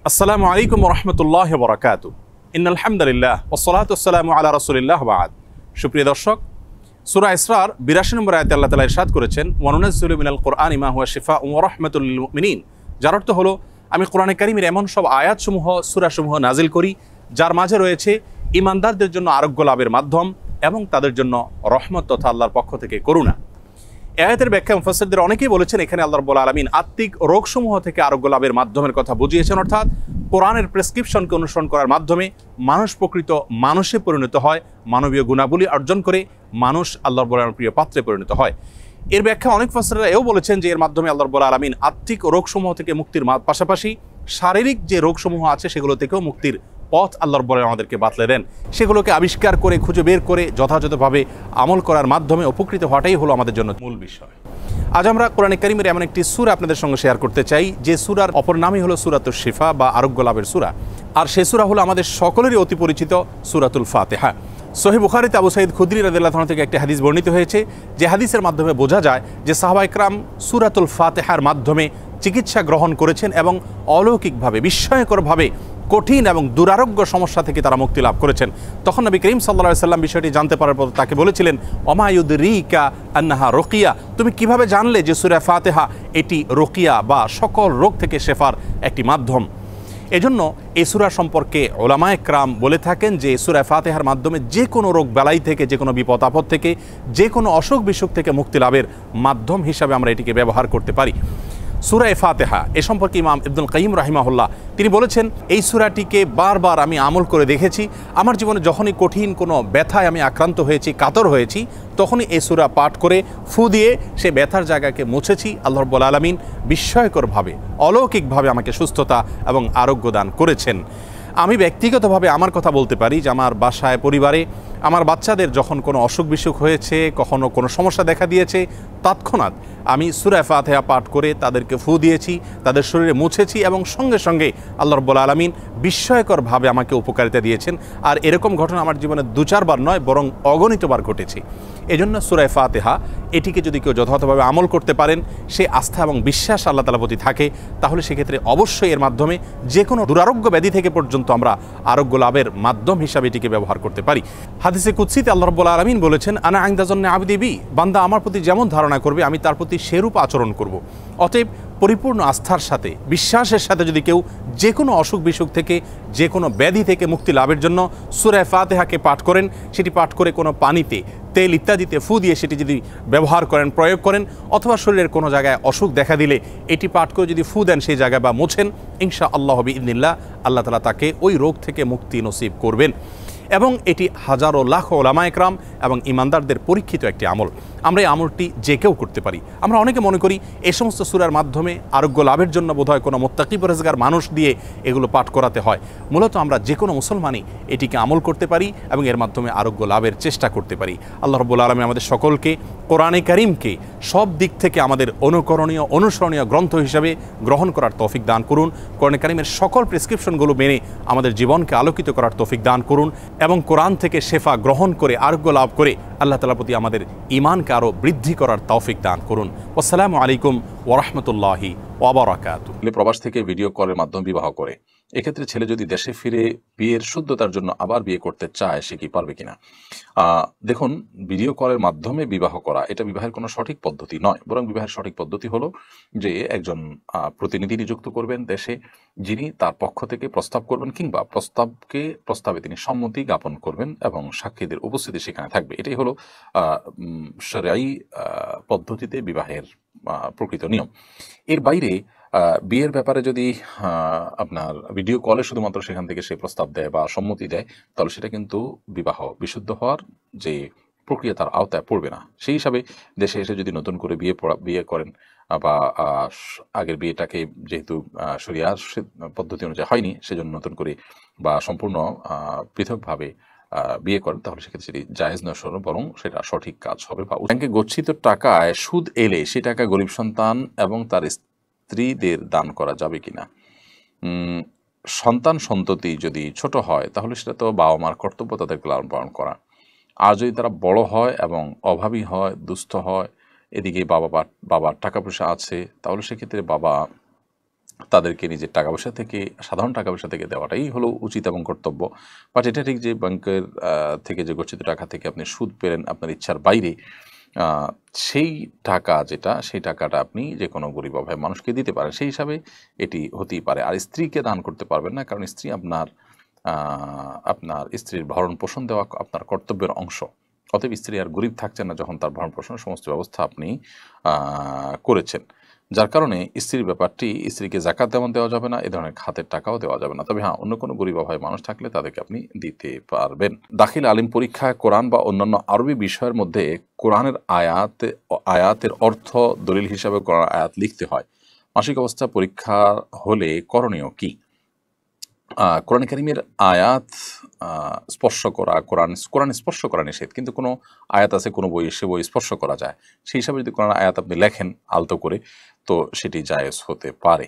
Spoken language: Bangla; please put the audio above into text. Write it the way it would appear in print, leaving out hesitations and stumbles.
আসসালামু আলাইকুম ওয়া রাহমাতুল্লাহি ওয়া বারাকাতুহু। ইন্নাল হামদুলিল্লাহ ওয়াসসালাতু ওয়াসসালামু আলা রাসূলিল্লাহ ওয়া বা'দ। সুপ্রিয় দর্শক, সূরা ইসরার 82 নম্বর আয়াতে আল্লাহ তাআলা ইরশাদ করেছেন, ওয়া নুনাজ্জিলু মিনাল কুরআনি মা হুয়া শিফাউন ওয়া রাহমাতুল লিল মুমিনিন। যার অর্থ হলো, আমি কোরআনে কারীমের এমন সব আয়াতসমূহ, সূরাসমূহ নাজিল করি যার মাঝে রয়েছে ঈমানদারদের জন্য আরোগ্য লাভের মাধ্যম এবং তাদের জন্য রহমত তথা আল্লাহর পক্ষ থেকে করুণা। এই আয়াতের ব্যাখ্যা মুফাসসিরদের অনেকেই বলেছেন, এখানে আল্লাহ রাব্বুল আলামিন আত্মিক রোগসমূহ থেকে আরোগ্য লাভের মাধ্যমের কথা বুঝিয়েছেন, অর্থাৎ কোরআনের প্রেসক্রিপশনকে অনুসরণ করার মাধ্যমে মানুষ প্রকৃত মানুষে পরিণত হয়, মানবীয় গুণাবলী অর্জন করে মানুষ আল্লাহ রাব্বুল আলামিনের প্রিয় পাত্রে পরিণত হয়। এর ব্যাখ্যা অনেক মুফাসসিররা এও বলেছেন যে এর মাধ্যমে আল্লাহ রাব্বুল আলামিন আত্মিক রোগসমূহ থেকে মুক্তির পাশাপাশি শারীরিক যে রোগসমূহ আছে সেগুলো থেকেও মুক্তির পথ আল্লাহ রাব্বুল আলামিন আমাদেরকে বাতলে দেন। সেগুলোকে আবিষ্কার করে খুঁজে বের করে যথাযথভাবে আমল করার মাধ্যমে উপকৃত হওয়াটাই হলো আমাদের জন্য মূল বিষয়। আজ আমরা কোরআনে কারীমের এমন একটি সূরা আপনাদের সঙ্গে শেয়ার করতে চাই যে সূরার অপর নামই হলো সূরাতুশ শিফা বা আরোগ্য লাভের সূরা। আর সেই সূরা হলো আমাদের সকলেরই অতি পরিচিত সূরাতুল ফাতিহা। সহিহ বুখারীতে আবু সাঈদ খুদরি রাদিয়াল্লাহু আনহু থেকে একটি হাদিস বর্ণিত হয়েছে, যে হাদিসের মাধ্যমে বোঝা যায় যে সাহাবায়ে কেরাম সূরাতুল ফাতিহার মাধ্যমে চিকিৎসা গ্রহণ করেছেন এবং অলৌকিকভাবে, বিস্ময়করভাবে কঠিন এবং দুরারোগ্য সমস্যা থেকে তারা মুক্তি লাভ করেছেন। তখন নবী করিম সাল্লাল্লাহু আলাইহি সাল্লাম বিষয়টি জানতে পারার পর তাকে বলেছিলেন, ওমা ইউদরিকা আন্নাহা রুকিয়া, তুমি কিভাবে জানলে যে সূরা ফাতিহা এটি রুকিয়া বা সকল রোগ থেকে শেফার একটি মাধ্যম। এজন্য এই সূরা সম্পর্কে উলামায়ে কেরাম বলে থাকেন যে সূরা ফাতিহার মাধ্যমে যে কোনো রোগ বালাই থেকে, যে কোনো বিপদ আপদ থেকে, যে কোনো অসুখ বিসুখ থেকে মুক্তি লাভের মাধ্যম হিসাবে আমরা এটিকে ব্যবহার করতে পারি। সূরা ফাতিহা এ সম্পর্কে ইমাম ইবনুল কাইয়িম রাহিমাহুল্লাহ তিনি বলেছেন, এই সূরাটিকে বারবার আমি আমল করে দেখেছি। আমার জীবনে যখনই কঠিন কোনো ব্যথায় আমি আক্রান্ত হয়েছি, কাতর হয়েছি, তখনই এই সূরা পাঠ করে ফু দিয়ে সে ব্যথার জায়গাকে মুছেছি। আল্লাহ রাব্বুল আলামিন বিস্ময়করভাবে, অলৌকিকভাবে আমাকে সুস্থতা এবং আরোগ্য দান করেছেন। আমি ব্যক্তিগতভাবে আমার কথা বলতে পারি যে আমার বাসায়, পরিবারে আমার বাচ্চাদের যখন কোনো অসুখ বিসুখ হয়েছে, কখনো কোনো সমস্যা দেখা দিয়েছে, তৎক্ষণাৎ আমি সূরা ফাতিহা পাঠ করে তাদেরকে ফু দিয়েছি, তাদের শরীরে মুছেছি এবং সঙ্গে সঙ্গে আল্লাহ রাব্বুল আলামিন বিস্ময়করভাবে আমাকে উপকারিতা দিয়েছেন। আর এরকম ঘটনা আমার জীবনে 2-4 বার নয়, বরং অগণিতবার ঘটেছে। এজন্য সূরা ফাতিহা এটিকে যদি কেউ যথাযথভাবে আমল করতে পারেন, সে আস্থা এবং বিশ্বাস আল্লাহ তাআলার প্রতি থাকে, তাহলে সেক্ষেত্রে অবশ্যই এর মাধ্যমে যে কোনো দুরারোগ্য ব্যাধি থেকে পর্যন্ত আমরা আরোগ্য লাভের মাধ্যম হিসাবে এটিকে ব্যবহার করতে পারি। হাদিসে কুদসিতে আল্লাহ রাব্বুল আলামিন বলেছেন, আনা ইনদা যান্নি আবদি বি, বান্দা আমার প্রতি যেমন ধারণা করবে আমি তার প্রতি সেরূপ আচরণ করব। অতএব পরিপূর্ণ আস্থার সাথে, বিশ্বাসের সাথে যদি কেউ যে কোনো অসুখ বিসুখ থেকে, যে কোনো ব্যাধি থেকে মুক্তি লাভের জন্য সূরা ফাতিহাকে পাঠ করেন, সেটি পাঠ করে কোনো পানিতে, তেল ইত্যাদিতে ফু দিয়ে সেটি যদি ব্যবহার করেন, প্রয়োগ করেন, অথবা শরীরের কোনো জায়গায় অসুখ দেখা দিলে এটি পাঠ করে যদি ফু দেন সেই জায়গায় বা মোছেন, ইনশাআল্লাহ বিইذনিল্লাহ আল্লাহ তাআলা তাকে ওই রোগ থেকে মুক্তি নসিব করবেন। এবং এটি হাজারো লাখো উলামায়ে কেরাম এবং ঈমানদারদের পরীক্ষিত একটি আমল। আমরা এই আমলটি যে কেউ করতে পারি। আমরা অনেকে মনে করি এই সমস্ত সূরার মাধ্যমে আরোগ্য লাভের জন্য বোধহয় কোনো মুত্তাকি পরহেজগার মানুষ দিয়ে এগুলো পাঠ করাতে হয়। মূলত আমরা যে কোনো মুসলমানই এটিকে আমল করতে পারি এবং এর মাধ্যমে আরোগ্য লাভের চেষ্টা করতে পারি। আল্লাহ রাব্বুল আলামিন আমাদের সকলকে কোরআনে কারীমকে সব দিক থেকে আমাদের অনুকরণীয়, অনুসরণীয় গ্রন্থ হিসাবে গ্রহণ করার তৌফিক দান করুন। কোরআনে কারীমের সকল প্রেসক্রিপশনগুলো মেনে আমাদের জীবনকে আলোকিত করার তৌফিক দান করুন এবং কোরআন থেকে শেফা গ্রহণ করে আরোগ্য লাভ করে আল্লাহ তাআলার প্রতি আমাদের ঈমানকে আরও বৃদ্ধি করার তৌফিক দান করুন। আসসালামু আলাইকুম ওয়া রাহমাতুল্লাহি ওয়া বারাকাতুহু। প্রবাস থেকে ভিডিও কলের মাধ্যমে বিবাহ করে, এক্ষেত্রে ছেলে যদি দেশে ফিরে বিয়ের শুদ্ধতার জন্য আবার বিয়ে করতে চায়, সে কি পারবে কিনা? দেখুন, ভিডিও কলের মাধ্যমে বিবাহ করা এটা বিবাহের কোনো সঠিক পদ্ধতি নয়, বরং বিবাহের সঠিক পদ্ধতি হলো যে একজন প্রতিনিধি নিযুক্ত করবেন দেশে, যিনি তার পক্ষ থেকে প্রস্তাব করবেন কিংবা প্রস্তাবে তিনি সম্মতি জ্ঞাপন করবেন এবং সাক্ষীদের উপস্থিতি সেখানে থাকবে। এটাই হলো শরঈ পদ্ধতিতে বিবাহের প্রকৃত নিয়ম। এর বাইরে বিয়ের ব্যাপারে যদি আপনার ভিডিও কলে শুধুমাত্র সেখান থেকে সে প্রস্তাব দেয় বা সম্মতি দেয়, তাহলে সেটা কিন্তু বিবাহ বিশুদ্ধ হওয়ার যে প্রক্রিয়া তার আওতায় পড়বে না। সেই হিসাবে দেশে এসে যদি নতুন করে বিয়ে করেন বা আগের বিয়েটাকে যেহেতু শরিয়ার পদ্ধতি অনুযায়ী হয়নি, সেজন্য নতুন করে বা সম্পূর্ণ পৃথকভাবে বিয়ে করেন, তাহলে সেক্ষেত্রে সেটি জায়েজ নয়, বরং সেটা সঠিক কাজ হবে। বা ব্যাংকে গচ্ছিত টাকায় সুদ এলে সে টাকা গরিব সন্তান এবং তার স্ত্রীদের দান করা যাবে কিনা? সন্তান সন্ততি যদি ছোট হয় তাহলে সেটা তো বাবা মার কর্তব্য তাদেরকে লালন পালন করা। আর যদি তারা বড় হয় এবং অভাবী হয়, দুস্থ হয়, এদিকে বাবার টাকা পয়সা আছে, তাহলে সেক্ষেত্রে বাবা তাদেরকে নিজের টাকা পয়সা থেকে, সাধারণ টাকা পয়সা থেকে দেওয়াটাই হলো উচিত এবং কর্তব্য। বাট এটা ঠিক যে ব্যাংকের থেকে যে গচ্ছিত টাকা থেকে আপনি সুদ পেলেন আপনার ইচ্ছার বাইরে, আহ, সেই টাকা যেটা, সেই টাকাটা আপনি যে কোনো গরিব অভাবী মানুষকে দিতে পারেন, সেই হিসাবে এটি হতেই পারে। আর স্ত্রীকে দান করতে পারবেন না, কারণ স্ত্রী আপনার স্ত্রীর ভরণ পোষণ দেওয়া আপনার কর্তব্যের অংশ। অতএব স্ত্রী আর গরিব থাকছেন না যখন তার ভরণ পোষণের সমস্ত ব্যবস্থা আপনি করেছেন। যার কারণে স্ত্রীর ব্যাপারটি, স্ত্রীকে জাকাত যেমন দেওয়া যাবে না, এ ধরনের খাতের টাকাও দেওয়া যাবে না। তবে হ্যাঁ, অন্য কোনো গরিব অভাবী মানুষ থাকলে তাদেরকে আপনি দিতে পারবেন। দাখিল আলিম পরীক্ষায় কোরআন বা অন্যান্য আরবি বিষয়ের মধ্যে কোরআনের আয়াতের অর্থ দলিল হিসাবে কোরআন আয়াত লিখতে হয়। মাসিক অবস্থা পরীক্ষা হলে করণীয় কি? কোরআন কারীমের আয়াত স্পর্শ করা, কোরআন স্পর্শ করা নিষেধ, কিন্তু কোনো আয়াত আছে কোনো বই, সে বই স্পর্শ করা যায়। সেই হিসাবে যদি কোরআন আয়াত আপনি লেখেন আলতো করে, তো সেটি জায়েজ হতে পারে।